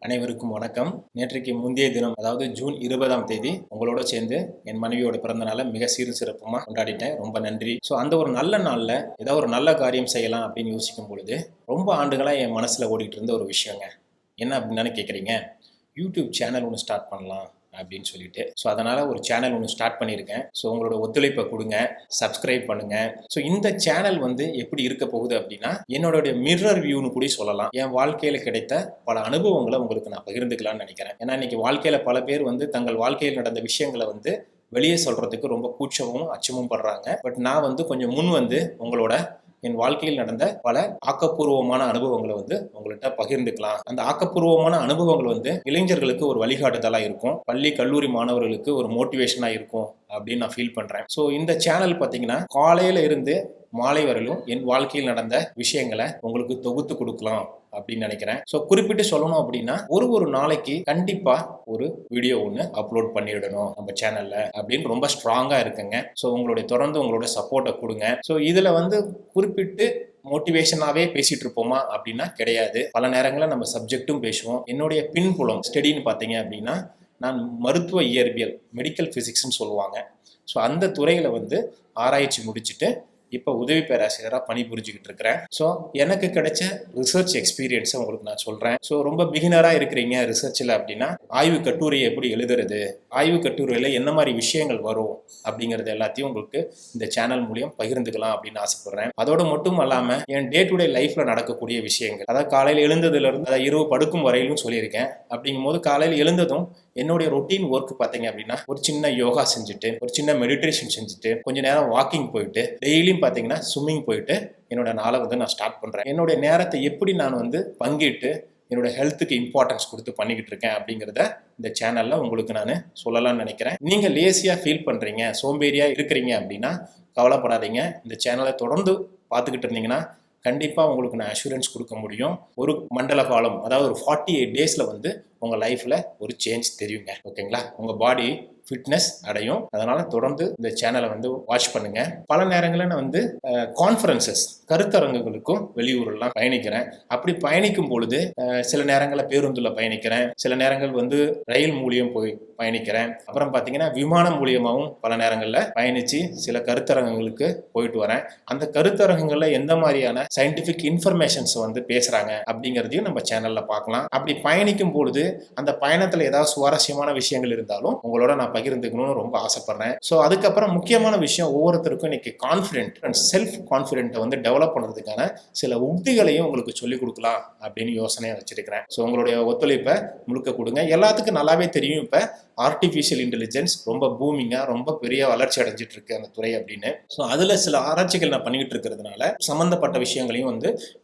அனைவருக்கும் வணக்கம். நேற்றைக்கு முந்தைய தினம், அதாவது ஜூன் 20ஆம் தேதி உங்களோட சேர்ந்து என் மனைவியோட பிறந்த நாளை மிக சீரும் சிறப்புமா கொண்டாடிட்டேன். ரொம்ப நன்றி. ஸோ அந்த ஒரு நல்ல நாளில் ஏதாவது ஒரு நல்ல காரியம் செய்யலாம் அப்படின்னு யோசிக்கும் பொழுது ரொம்ப ஆண்டுகளாக என் மனசில் ஓடிட்டு இருந்த ஒரு விஷயங்க. என்ன அப்படின்னு கேட்குறீங்க? யூடியூப் சேனல் ஒன்று ஸ்டார்ட் பண்ணலாம் அப்படின்னு சொல்லிட்டு. ஸோ அதனால் ஒரு சேனல் ஒன்று ஸ்டார்ட் பண்ணியிருக்கேன். ஸோ உங்களோட ஒத்துழைப்பை கொடுங்க, சப்ஸ்கிரைப் பண்ணுங்கள். ஸோ இந்த சேனல் எப்படி இருக்க போகுது அப்படின்னா, என்னோட மிரர் வியூன்னு கூட சொல்லலாம். என் வாழ்க்கையில் கிடைத்த பல அனுபவங்களை உங்களுக்கு நான் பகிர்ந்துக்கலாம்னு நினைக்கிறேன். ஏன்னா இன்னைக்கு வாழ்க்கையில் பல பேர் தங்கள் வாழ்க்கையில் நடந்த விஷயங்களை வெளியே சொல்கிறதுக்கு ரொம்ப கூச்சமும் அச்சமும் படுறாங்க. பட் நான் கொஞ்சம் முன் உங்களோட என் வாழ்க்கையில் நடந்த பல ஆக்கப்பூர்வமான அனுபவங்களை உங்கள்கிட்ட பகிர்ந்துக்கலாம். அந்த ஆக்கப்பூர்வமான அனுபவங்கள் இளைஞர்களுக்கு ஒரு வழிகாட்டுதலாக இருக்கும், பள்ளி கல்லூரி மாணவர்களுக்கு ஒரு மோட்டிவேஷனாக இருக்கும் அப்படின்னு நான் ஃபீல் பண்ணுறேன். ஸோ இந்த சேனல் பார்த்தீங்கன்னா காலையில் இருந்து மாலை வரையிலும் என் வாழ்க்கையில் நடந்த விஷயங்களை உங்களுக்கு தொகுத்து கொடுக்கலாம் அப்படின்னு நினைக்கிறேன். ஸோ குறிப்பிட்டு சொல்லணும் அப்படின்னா ஒரு நாளைக்கு கண்டிப்பா ஒரு வீடியோ ஒன்று அப்லோட் பண்ணிடணும் நம்ம சேனல்ல அப்படின்னு ரொம்ப ஸ்ட்ராங்கா இருக்குங்க. ஸோ உங்களோட சப்போர்ட்டை கொடுங்க. ஸோ இதுல குறிப்பிட்டு மோட்டிவேஷனாவே பேசிட்டு இருப்போமா அப்படின்னா கிடையாது. பல நேரங்களில் நம்ம சப்ஜெக்டும் பேசுவோம். என்னுடைய பின்புலம் ஸ்டடின்னு பார்த்தீங்க அப்படின்னா, நான் மருத்துவ இயற்பியல், மெடிக்கல் ஃபிசிக்ஸ்ன்னு சொல்லுவாங்க. ஸோ அந்த துறையில் ஆராய்ச்சி முடிச்சுட்டு இப்போ உதவி பேராசிரியராக பணிபுரிஞ்சுக்கிட்டு இருக்கிறேன். ஸோ எனக்கு கிடைச்ச ரிசர்ச் எக்ஸ்பீரியன்ஸை உங்களுக்கு நான் சொல்கிறேன். ஸோ ரொம்ப பிகினராக இருக்கிறீங்க ரிசர்ச்சில் அப்படின்னா, ஆய்வு கட்டுரையை எப்படி எழுதுறது, ஆய்வு கட்டுரையில் என்ன மாதிரி விஷயங்கள் வரும் அப்படிங்கிறது எல்லாத்தையும் உங்களுக்கு இந்த சேனல் மூலியம் பகிர்ந்துக்கலாம் அப்படின்னு ஆசைப்படுறேன். அதோட மட்டும் இல்லாமல் என் டே டு டே லைஃப்பில் நடக்கக்கூடிய விஷயங்கள், அதாவது காலையில் எழுந்ததுலேருந்து அதை இரவு படுக்கும் வரையிலும் சொல்லியிருக்கேன். அப்படிங்கும் போது காலையில் எழுந்ததும் என்னுடைய ரொட்டீன் ஒர்க் பார்த்தீங்க அப்படின்னா, ஒரு சின்ன யோகா செஞ்சுட்டு, ஒரு சின்ன மெடிடேஷன் செஞ்சுட்டு, கொஞ்ச நேரம் வாக்கிங் போயிட்டு, டெய்லியும் பார்த்தீங்கன்னா ஸ்விம்மிங் போயிட்டு என்னோட நாளை நான் ஸ்டார்ட் பண்ணுறேன். என்னுடைய நேரத்தை எப்படி நான் பங்கிட்டு என்னோட ஹெல்த்துக்கு இம்பார்ட்டன்ஸ் கொடுத்து பண்ணிக்கிட்டு இருக்கேன் அப்படிங்கிறத இந்த சேனலில் உங்களுக்கு நான் சொல்லலாம்னு நினைக்கிறேன். நீங்கள் லேசியாக ஃபீல் பண்ணுறீங்க, சோம்பேறியாக இருக்கிறீங்க அப்படின்னா கவலைப்படாதீங்க. இந்த சேனலை தொடர்ந்து பார்த்துக்கிட்டு இருந்தீங்கன்னா கண்டிப்பாக உங்களுக்கு நான் அஷூரன்ஸ் கொடுக்க முடியும். ஒரு மண்டல காலம், அதாவது ஒரு 48 டேஸில் உங்கள் லைஃப்பில் ஒரு சேஞ்ச் தெரியுங்க. ஓகேங்களா? உங்கள் பாடி ஃபிட்னஸ் அடையும். அதனால தொடர்ந்து இந்த சேனலை வாட்ச் பண்ணுங்க. பல நேரங்களில் நான் கான்ஃபரன்சஸ், கருத்தரங்குகளுக்கும் வெளியூரெல்லாம் பயணிக்கிறேன். அப்படி பயணிக்கும் பொழுது சில நேரங்களில் பேருந்தில் பயணிக்கிறேன், சில நேரங்கள் ரயில் மூலியம் போய் பயணிக்கிறேன். அப்புறம் பார்த்தீங்கன்னா விமானம் மூலியமாகவும் பல நேரங்களில் பயணித்து சில கருத்தரங்குகளுக்கு போயிட்டு வரேன். அந்த கருத்தரங்குகளில் எந்த மாதிரியான சயின்டிஃபிக் இன்ஃபர்மேஷன்ஸ் பேசுகிறாங்க அப்படிங்கிறதையும் நம்ம சேனலில் பார்க்கலாம். அப்படி பயணிக்கும் பொழுது அந்த பயணத்தில் ஏதாவது சுவாரஸ்யமான விஷயங்கள் இருந்தாலும் உங்களோட நான் பகிர்ந்துக்கணும்னு ரொம்ப ஆசைப்படுறேன். ஸோ அதுக்கப்புறம் முக்கியமான விஷயம், ஒவ்வொருத்தருக்கும் இன்னைக்கு கான்ஃபிடென்ட் அண்ட் செல்ஃப் கான்ஃபிடென்ட்டை டெவலப் பண்ணுறதுக்கான சில உத்திகளையும் உங்களுக்கு சொல்லிக் கொடுக்கலாம் அப்படின்னு யோசனையை வச்சிருக்கிறேன். ஸோ உங்களுடைய ஒத்துழைப்பை முழுக்க கொடுங்க. எல்லாத்துக்கும் நல்லாவே தெரியும், இப்போ ஆர்டிஃபிஷியல் இன்டெலிஜென்ஸ் ரொம்ப பூமிங்காக ரொம்ப பெரிய வளர்ச்சி அடைஞ்சிட்டு இருக்கு அந்த துறை அப்படின்னு. ஸோ அதில் சில ஆராய்ச்சிகள் நான் பண்ணிக்கிட்டு இருக்கிறதுனால சம்மந்தப்பட்ட விஷயங்களையும்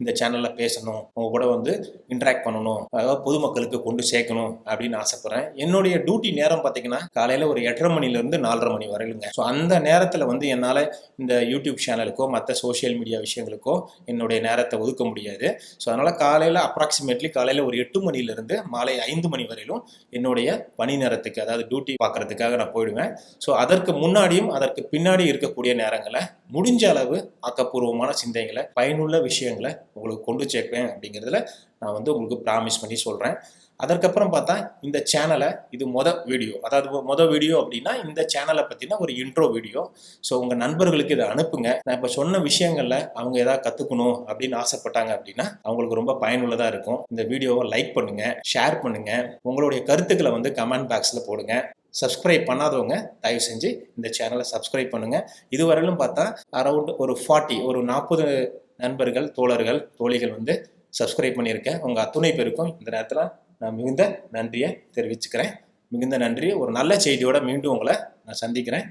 இந்த சேனலில் பேசணும், உங்க கூட இன்ட்ராக்ட் பண்ணணும், அதாவது பொதுமக்களுக்கு கொண்டு சேர்க்கணும் அப்படின்னு ஆசைப்படுறேன். என்னுடைய டியூட்டி நேரம் பார்த்தீங்கன்னா காலையில் ஒரு 8:30 மணிலேருந்து 4:30 மணி வரையிலுங்க. ஸோ அந்த நேரத்தில் என்னால் இந்த யூடியூப் சேனலுக்கோ மற்ற சோஷியல் மீடியா விஷயங்களுக்கோ என்னுடைய நேரத்தை ஒதுக்க முடியாது. ஸோ அதனால் காலையில் அப்ராக்சிமேட்லி காலையில் ஒரு 8 மணிலேருந்து மாலை 5 மணி வரையிலும் என்னுடைய பணி நேரத்துக்கு, அதாவது டியூட்டி பார்க்கறதுக்காக நான் போயிடுவேன். ஸோ அதற்கு முன்னாடியும் அதற்கு பின்னாடி இருக்கக்கூடிய நேரங்களை முடிஞ்ச அளவு ஆக்கப்பூர்வமான சிந்தனைகளை, பயனுள்ள விஷயங்களை உங்களுக்கு கொண்டு சேர்ப்பேன் அப்படிங்கிறதுல நான் உங்களுக்கு ப்ராமிஸ் பண்ணி சொல்கிறேன். அதற்கப்புறம் பார்த்தா இந்த சேனலை, இது மொதல் வீடியோ அப்படின்னா இந்த சேனலை பற்றின ஒரு இன்ட்ரோ வீடியோ. ஸோ உங்கள் நண்பர்களுக்கு இதை அனுப்புங்க. நான் இப்போ சொன்ன விஷயங்களில் அவங்க ஏதாவது கற்றுக்கணும் அப்படின்னு ஆசைப்பட்டாங்க அப்படின்னா அவங்களுக்கு ரொம்ப பயனுள்ளதாக இருக்கும். இந்த வீடியோவை லைக் பண்ணுங்கள், ஷேர் பண்ணுங்கள், உங்களுடைய கருத்துக்களை கமெண்ட் பாக்ஸில் போடுங்க. சப்ஸ்கிரைப் பண்ணாதவங்க தயவு செஞ்சு இந்த சேனலை சப்ஸ்கிரைப் பண்ணுங்கள். இதுவரையிலும் பார்த்தா அரௌண்ட் ஒரு 40 நண்பர்கள், தோழர்கள், தோழிகள் சப்ஸ்கிரைப் பண்ணியிருக்கேன். உங்கள் அத்துணை பேருக்கும் இந்த நேரத்தில் நான் மிகுந்த நன்றியை தெரிவிச்சுக்கிறேன். மிகுந்த நன்றி. ஒரு நல்ல செய்தியோட மீண்டும் உங்களை நான் சந்திக்கிறேன்.